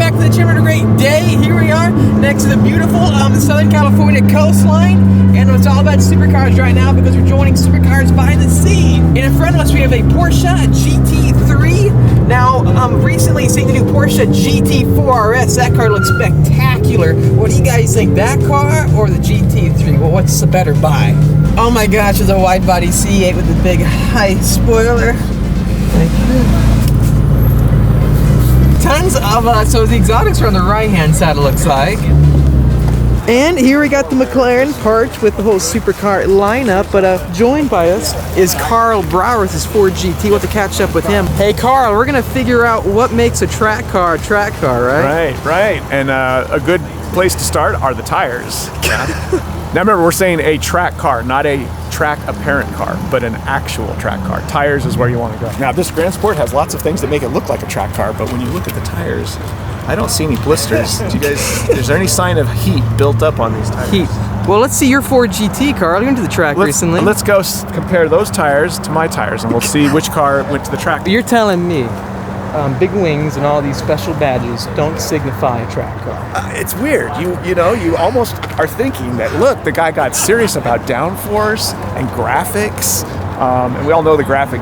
back to the gym on a great day. Here we are next to the beautiful Southern California coastline, and it's all about supercars right now because we're joining Supercars by the Sea. And in front of us we have a Porsche GT3. Now, recently seeing the new Porsche GT4 RS. That car looks spectacular. What do you guys think, that car or the GT3? Well, what's the better buy? Oh my gosh, it's a wide body C8 with the big high spoiler. Tons of, so the exotics are on the right hand side, it looks like. And here we got the McLaren parked with the whole supercar lineup, but joined by us is Carl Brower, his Ford GT. We'll have to catch up with him. Hey Carl, we're gonna figure out what makes a track car, right? Right. And a good place to start are the tires. Now remember, we're saying a track car, not a track apparent car, but an actual track car. Tires is where you want to go. Now this Grand Sport has lots of things that make it look like a track car, but when you look at the tires, I don't see any blisters. Do you guys, is there any sign of heat built up on these tires? Heat. Well, let's see your Ford GT, Carl. You went to the track recently. Let's go compare those tires to my tires, and we'll see which car went to the track. You're telling me big wings and all these special badges don't signify a track car. It's weird. You know, you almost are thinking that, look, the guy got serious about downforce and graphics. And we all know each graphic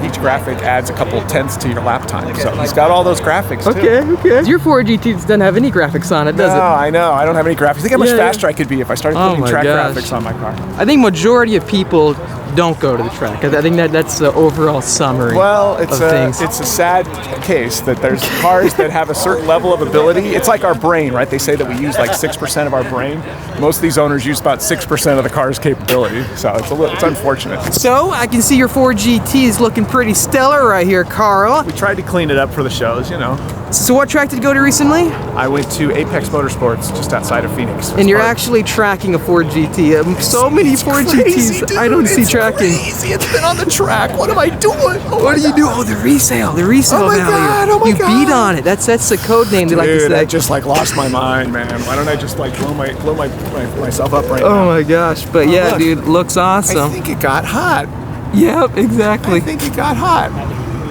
adds a couple tenths to your lap time. So he's got all those graphics too. Okay. Your Ford GT doesn't have any graphics on it, does it? No, I know. I don't have any graphics. Think how much faster I could be if I started putting track graphics on my car. I think majority of people don't go to the track. I think that's the overall summary. Well, it's things. It's a sad case that there's cars that have a certain level of ability. It's like our brain, right? They say that we use like 6% of our brain. Most of these owners use about 6% of the car's capability. So it's unfortunate. So I can see your Ford GT is looking pretty stellar right here, Carl. We tried to clean it up for the shows, you know. So what track did you go to recently? I went to Apex Motorsports just outside of Phoenix. And you're actually tracking a Ford GT. So many Ford GTs dude, I don't see tracking. Crazy. It's been on the track. What am I doing? What do you do? Oh, the resale value. Oh my God. You beat on it. That's the code name they like to say. I just lost my mind, man. Why don't I just blow myself up right now? Oh my gosh. But yeah, look, dude, looks awesome. I think it got hot. Yep, exactly. I think it got hot.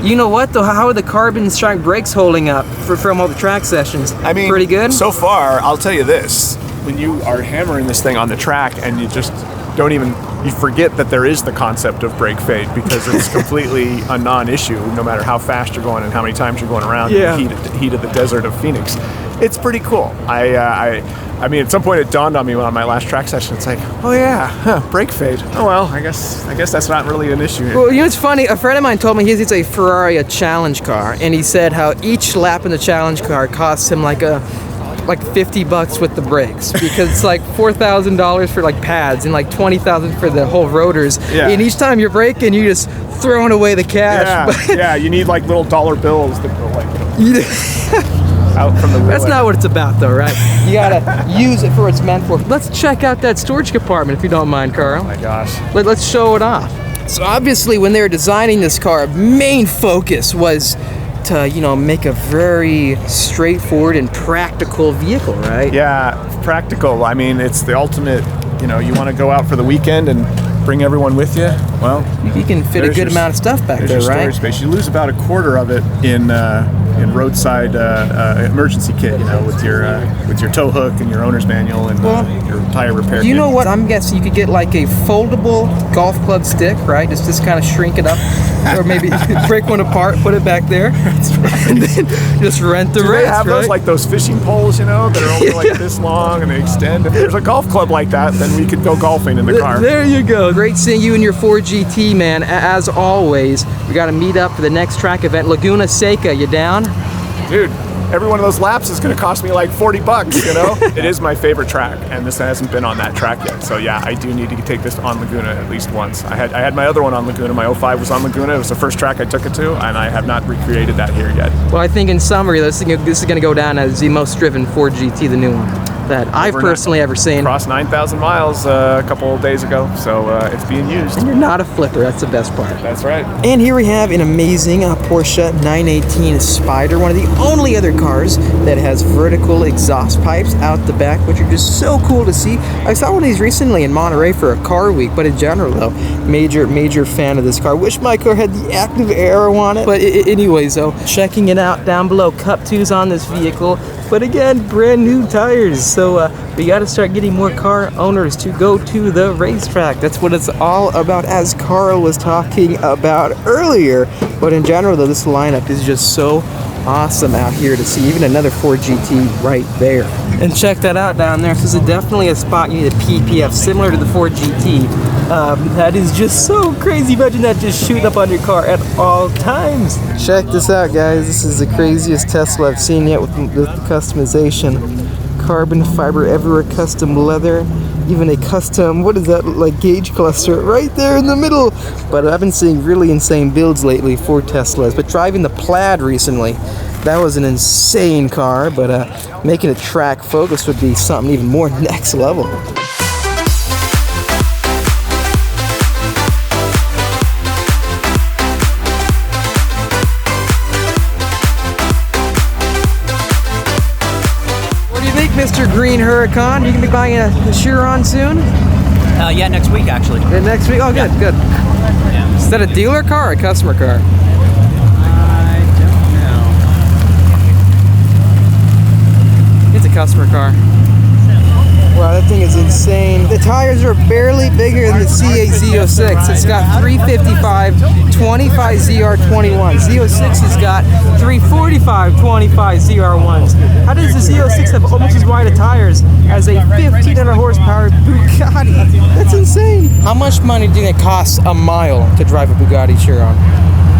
You know what though? How are the carbon strike brakes holding up from all the track sessions? I mean, pretty good. So far, I'll tell you this: when you are hammering this thing on the track, and you just you forget that there is the concept of brake fade because it's completely a non-issue, no matter how fast you're going and how many times you're going around in the heat of the desert of Phoenix. It's pretty cool. I mean, at some point it dawned on me on my last track session. It's like, oh yeah, brake fade. Oh well, I guess that's not really an issue here. Well, you know, it's funny. A friend of mine told me it's a Ferrari, a challenge car, and he said how each lap in the challenge car costs him like $50 with the brakes because it's like $4,000 for like pads and like $20,000 for the whole rotors. Yeah. And each time you're braking, you're just throwing away the cash. Yeah. You need like little dollar bills that go like out from the wheel. That's not what it's about though, right? You gotta use it for what it's meant for. Let's check out that storage compartment if you don't mind, Carl. Oh my gosh. Let's show it off. So obviously when they were designing this car, main focus was to, you know, make a very straightforward and practical vehicle, right? Yeah, practical. I mean, it's the ultimate, you know, you want to go out for the weekend and bring everyone with you. Well, you can fit a good amount of stuff back there, right? Storage space. You lose about a quarter of it in roadside emergency kit, you know, with your tow hook and your owner's manual and your tire repair kit. You know what? I'm guessing you could get like a foldable golf club stick, right? Just kind of shrink it up, or maybe break one apart, put it back there, and then just rent the rest. They have those like those fishing poles, you know, that are only like this long and they extend. If there's a golf club like that, then we could go golfing in the car. There you go. Great seeing you and your Ford GT, man. As always, we got to meet up for the next track event, Laguna Seca. You down? Dude, every one of those laps is going to cost me like $40, you know? It is my favorite track, and this hasn't been on that track yet. So yeah, I do need to take this on Laguna at least once. I had my other one on Laguna. My 05 was on Laguna. It was the first track I took it to, and I have not recreated that here yet. Well, I think in summary, this is going to go down as the most driven Ford GT, the new one, that I've personally ever seen. Crossed 9,000 miles a couple of days ago, so it's being used. And you're not a flipper, that's the best part. That's right. And here we have an amazing Porsche 918 Spyder, one of the only other cars that has vertical exhaust pipes out the back, which are just so cool to see. I saw one of these recently in Monterey for a car week, but in general though, major fan of this car. Wish my car had the active aero on it, but anyways though, checking it out down below, Cup 2's on this vehicle. But again, brand new tires. So we got to start getting more car owners to go to the racetrack. That's what it's all about, as Carl was talking about earlier. But in general, though, this lineup is just so awesome out here to see. Even another Ford GT right there. And check that out down there. This is definitely a spot you need a PPF similar to the Ford GT. That is just so crazy. Imagine that just shooting up on your car at all times. Check this out, guys. This is the craziest Tesla I've seen yet with the customization. Carbon fiber everywhere, custom leather, even a custom, what is that, like gauge cluster right there in the middle. But I've been seeing really insane builds lately for Teslas. But driving the Plaid recently, that was an insane car. But making a track focus would be something even more next level. Mr. Green Huracan, you gonna be buying a Chiron soon? Yeah, next week actually. Next week? Oh, good, good. Yeah. Is that a dealer car or a customer car? I don't know. It's a customer car. Wow, that thing is insane. The tires are barely bigger than the CA Z06. It's got 355 25 ZR21. Z06 has got 345 25 ZR1s. How does the Z06 have almost as wide of tires as a 1500 horsepower Bugatti? That's insane. How much money do you think it costs a mile to drive a Bugatti Chiron?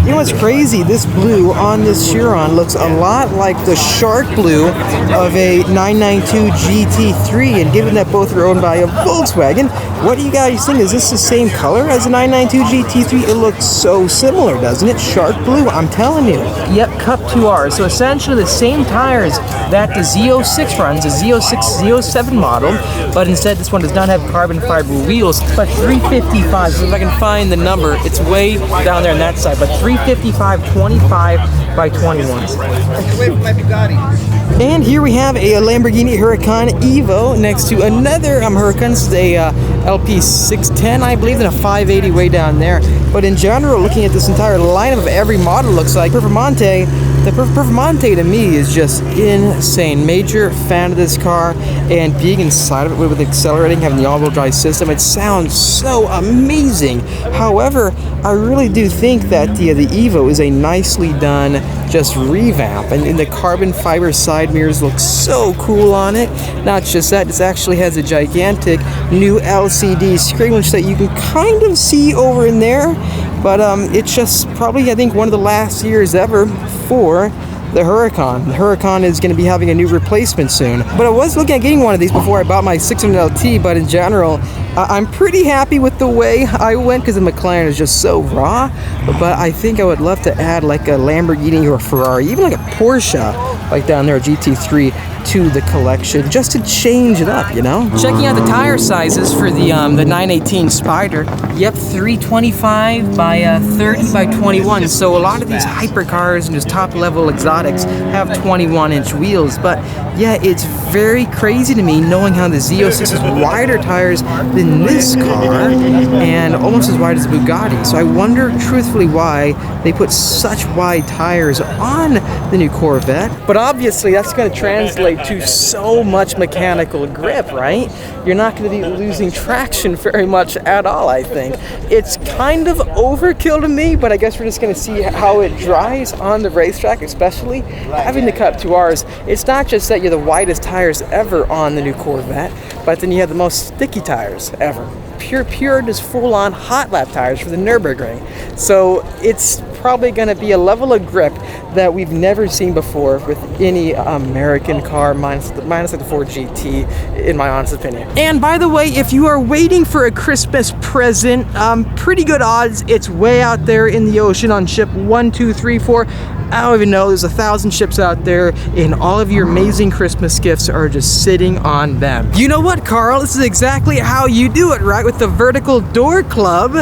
You know what's crazy? This blue on this Chiron looks a lot like the shark blue of a 992 GT3, and given that both are owned by a Volkswagen, what do you guys think? Is this the same color as a 992 GT3? It looks so similar, doesn't it? Shark blue, I'm telling you. Yep, Cup 2R. So essentially the same tires that the Z06 runs, the Z06, Z07 model, but instead this one does not have carbon fiber wheels, but 355. So if I can find the number, it's way down there on that side, but 355 25 by 21s. And here we have a Lamborghini Huracan Evo next to another Huracan. This is a LP610, I believe, and a 580 way down there. But in general, looking at this entire lineup of every model, looks like Performante. The Performante to me is just insane. Major fan of this car, and being inside of it with accelerating, having the all-wheel drive system, it sounds so amazing. However, I really do think that the Evo is a nicely done just revamp, and the carbon fiber side mirrors look so cool on it. Not just that, it actually has a gigantic new LCD screen, which that you can kind of see over in there. But it's just probably, I think, one of the last years ever for the Huracan. The Huracan is going to be having a new replacement soon. But I was looking at getting one of these before I bought my 600 LT, but in general, I'm pretty happy with the way I went because the McLaren is just so raw. But I think I would love to add like a Lamborghini or a Ferrari, even like a Porsche, like down there, a GT3, to the collection, just to change it up, you know? Checking out the tire sizes for the 918 Spyder. Yep, 325 by 30 by 21. So a lot of these hypercars and just top-level exotics have 21-inch wheels. But yeah, it's very crazy to me knowing how the Z06 has wider tires than this car and almost as wide as the Bugatti. So I wonder truthfully why they put such wide tires on the new Corvette. But obviously that's going to translate to so much mechanical grip, right? You're not going to be losing traction very much at all, I think. It's kind of overkill to me, but I guess we're just going to see how it drives on the racetrack, especially having the Cup 2Rs. It's not just that you're the widest tires ever on the new Corvette, but then you have the most sticky tires ever. Pure, just full-on hot lap tires for the Nürburgring. So it's probably going to be a level of grip that we've never seen before with any American car, minus like the Ford GT, in my honest opinion. And by the way, if you are waiting for a Christmas present, pretty good odds it's way out there in the ocean on ship 1, 2, 3, 4. I don't even know, there's 1,000 ships out there, and all of your amazing Christmas gifts are just sitting on them. You know what, Carl? This is exactly how you do it, right? With the Vertical Door Club.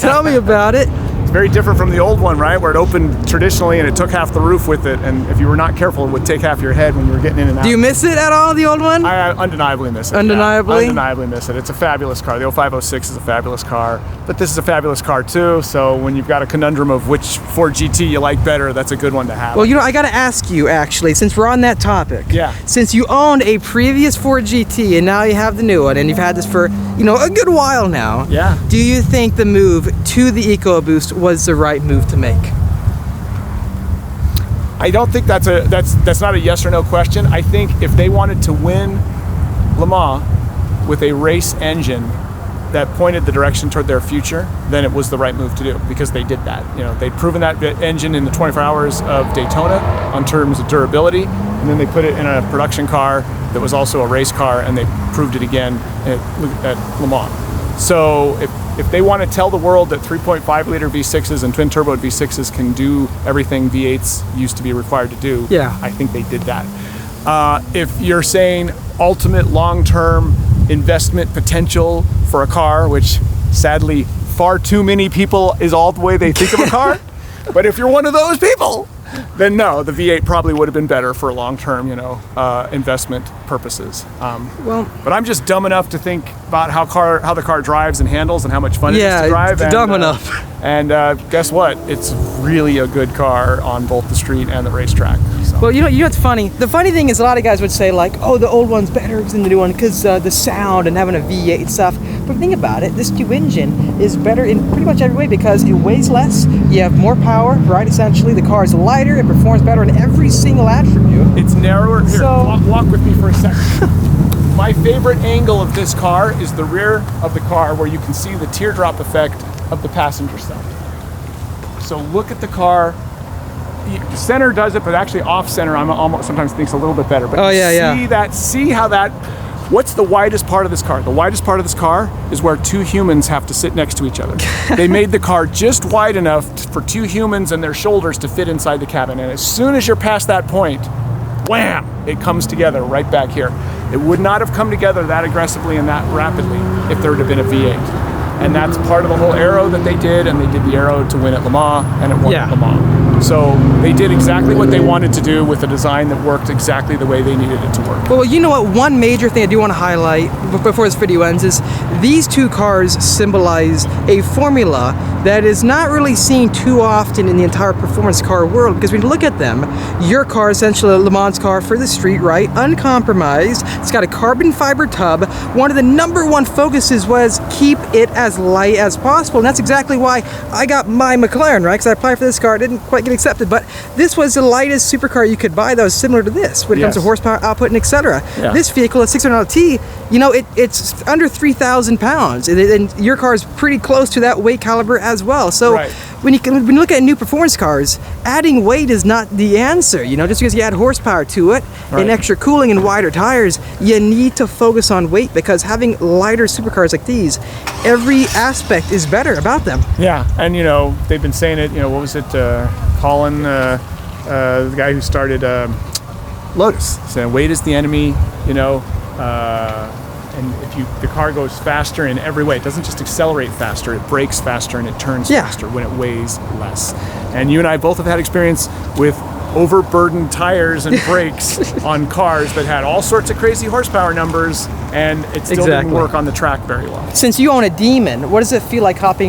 Tell me about it. very different from the old one, right? Where it opened traditionally and it took half the roof with it, and if you were not careful, it would take half your head when you were getting in and out. Do you miss it at all, the old one? I undeniably miss it. Undeniably? Yeah, undeniably miss it. It's a fabulous car. The 0506 is a fabulous car, but this is a fabulous car too, so when you've got a conundrum of which Ford GT you like better, that's a good one to have. Well, you know, I gotta ask you actually, since we're on that topic. Yeah. Since you owned a previous Ford GT and now you have the new one, and you've had this for, you know, a good while now. Yeah. Do you think the move to the EcoBoost was the right move to make? I don't think that's not a yes or no question. I think if they wanted to win Le Mans with a race engine that pointed the direction toward their future, then it was the right move to do, because they did that. You know, they'd proven that engine in the 24 hours of Daytona on terms of durability, and then they put it in a production car that was also a race car, and they proved it again at Le Mans. So if they want to tell the world that 3.5 liter V6s and twin turbo V6s can do everything V8s used to be required to do, yeah, I think they did that. If you're saying ultimate long-term investment potential for a car, which sadly far too many people is all the way they think of a car, but if you're one of those people, then no, the V8 probably would have been better for long-term, you know, investment purposes. But I'm just dumb enough to think about how the car drives and handles and how much fun it is to drive. Yeah, dumb enough. And guess what? It's really a good car on both the street and the racetrack. So. Well, you know what's funny? The funny thing is, a lot of guys would say like, "Oh, the old one's better than the new one because the sound and having a V8 and stuff." But think about it, this new engine is better in pretty much every way because it weighs less, you have more power, right? Essentially, the car is lighter, it performs better in every single attribute. It's narrower. Here, walk with me for a second. My favorite angle of this car is the rear of the car, where you can see the teardrop effect of the passenger side. So look at the car. Center does it, but actually off center, I'm almost sometimes thinks a little bit better. But see how that. What's the widest part of this car? The widest part of this car is where two humans have to sit next to each other. They made the car just wide enough for two humans and their shoulders to fit inside the cabin. And as soon as you're past that point, wham, it comes together right back here. It would not have come together that aggressively and that rapidly if there would have been a V8. And that's part of the whole aero that they did, and they did the aero to win at Le Mans, and it won at Le Mans. So they did exactly what they wanted to do with a design that worked exactly the way they needed it to work. Well, you know what? One major thing I do want to highlight before this video ends is these two cars symbolize a formula that is not really seen too often in the entire performance car world, because when you look at them, your car, essentially a Le Mans car for the street, right? Uncompromised. It's got a carbon fiber tub. One of the #1 focuses was keep it as light as possible, and that's exactly why I got my McLaren, right? Because I applied for this car, it didn't quite get accepted, but this was the lightest supercar you could buy that was similar to this when it comes to horsepower output and etc. This vehicle, a 600T, you know, it's under 3,000 pounds, and your car is pretty close to that weight caliber as well. So when you look at new performance cars, adding weight is not the answer. You know, just because you add horsepower to it and extra cooling and wider tires, you need to focus on weight, because having lighter supercars like these, every aspect is better about them. Yeah, and you know, they've been saying it, you know, what was it, Colin, the guy who started Lotus, saying weight is the enemy, you know, and if the car goes faster in every way, it doesn't just accelerate faster, it brakes faster and it turns faster when it weighs less. And you and I both have had experience with overburdened tires and brakes on cars that had all sorts of crazy horsepower numbers, and it still didn't work on the track very well. Since you own a Demon, what does it feel like hopping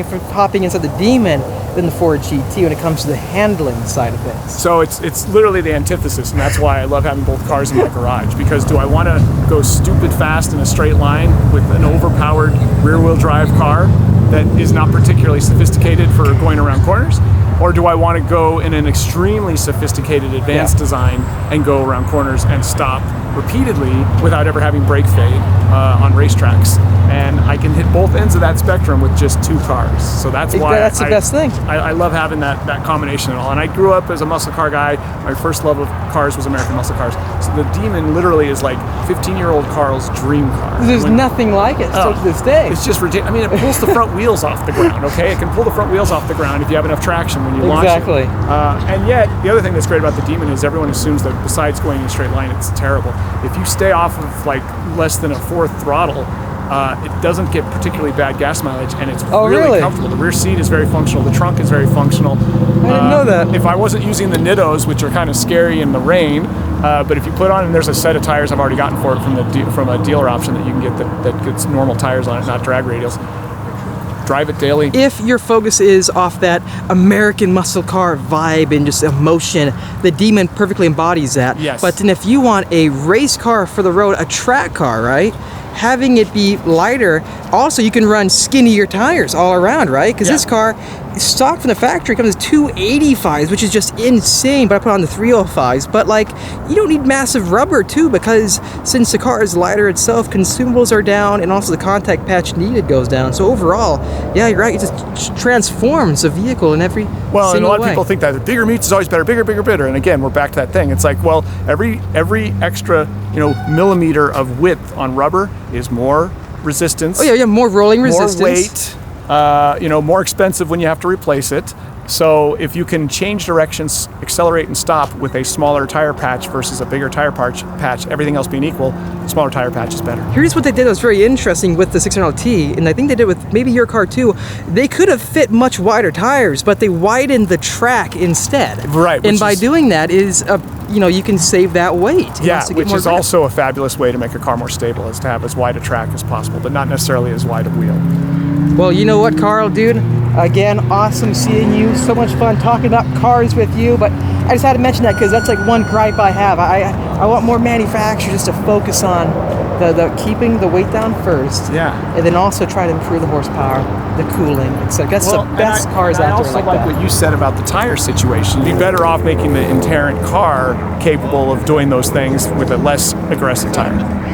inside the Demon than the Ford GT when it comes to the handling side of things? So it's literally the antithesis, and that's why I love having both cars in my garage, because do I want to go stupid fast in a straight line with an overpowered rear-wheel drive car that is not particularly sophisticated for going around corners? Or do I want to go in an extremely sophisticated advanced design and go around corners and stop repeatedly without ever having brake fade on racetracks? And I can hit both ends of that spectrum with just two cars. So that's why that's the best thing. I love having that combination and all. And I grew up as a muscle car guy. My first love of cars was American muscle cars. So the Demon literally is like 15-year-old Carl's dream car. There's nothing like it still to this day. It's just ridiculous. I mean, it pulls the front wheels off the ground, okay? It can pull the front wheels off the ground if you have enough traction when you launch it. And yet, the other thing that's great about the Demon is everyone assumes that besides going in a straight line, it's terrible. If you stay off of like less than a fourth throttle, It doesn't get particularly bad gas mileage, and it's really? comfortable. The rear seat is very functional. The trunk is very functional. I didn't know that. If I wasn't using the Nittos, which are kind of scary in the rain, but if you put on, and there's a set of tires I've already gotten for it from a dealer option that you can get that gets normal tires on it, not drag radials. Drive it daily. If your focus is off that American muscle car vibe and just emotion, the Demon perfectly embodies that. Yes. But then if you want a race car for the road, a track car, right? Having it be lighter, also you can run skinnier tires all around, right? Because this car, stock from the factory, comes with 285s, which is just insane, but I put on the 305s. But like, you don't need massive rubber too, because since the car is lighter itself, consumables are down, and also the contact patch needed goes down. So overall, yeah, you're right, it just transforms a vehicle in every Well, and a single lot way. of people think that bigger meats is always better, bigger, bigger, better. And again, we're back to that thing. It's like, well, every extra, millimeter of width on rubber is more resistance. Oh yeah, more rolling resistance. More weight, more expensive when you have to replace it. So if you can change directions, accelerate and stop with a smaller tire patch versus a bigger tire patch, everything else being equal, smaller tire patch is better. Here's what they did that was very interesting with the 600LT, and I think they did with maybe your car too. They could have fit much wider tires, but they widened the track instead. Right. And by doing that you can save that weight. Yeah, which is also a fabulous way to make a car more stable, is to have as wide a track as possible, but not necessarily as wide a wheel. Well, you know what, Carl, dude? Again, awesome seeing you. So much fun talking about cars with you, but I just had to mention that because that's like one gripe I have. I want more manufacturers just to focus on the keeping the weight down first. Yeah. And then also try to improve the horsepower, the cooling, etc. That's the best cars out there. I also like that. what you said about the tire situation. You'd be better off making the inherent car capable of doing those things with a less aggressive tire.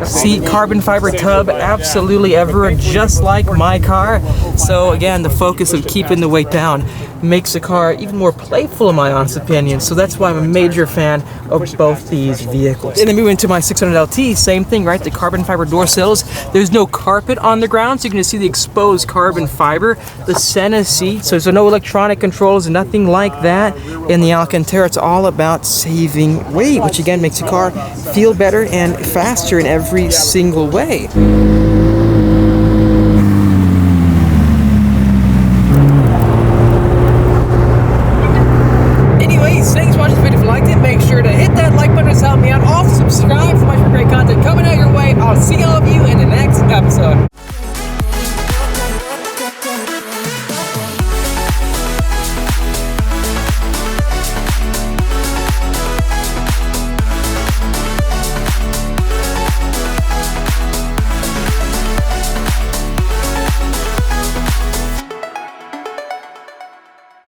See, carbon fiber tub, absolutely ever, just like my car. So again, the focus of keeping the weight down makes the car even more playful, in my honest opinion. So that's why I'm a major fan of both these vehicles. And then moving to my 600LT, same thing, right? The carbon fiber door sills. There's no carpet on the ground, so you can just see the exposed carbon fiber. The Senna seat, so no electronic controls, nothing like that. In the Alcantara, it's all about saving weight, which again makes the car feel better and faster in every single way. Anyways, thanks for watching this video. If you liked it, make sure to hit that like button to help me out. Also subscribe for much more great content coming out your way. I'll see you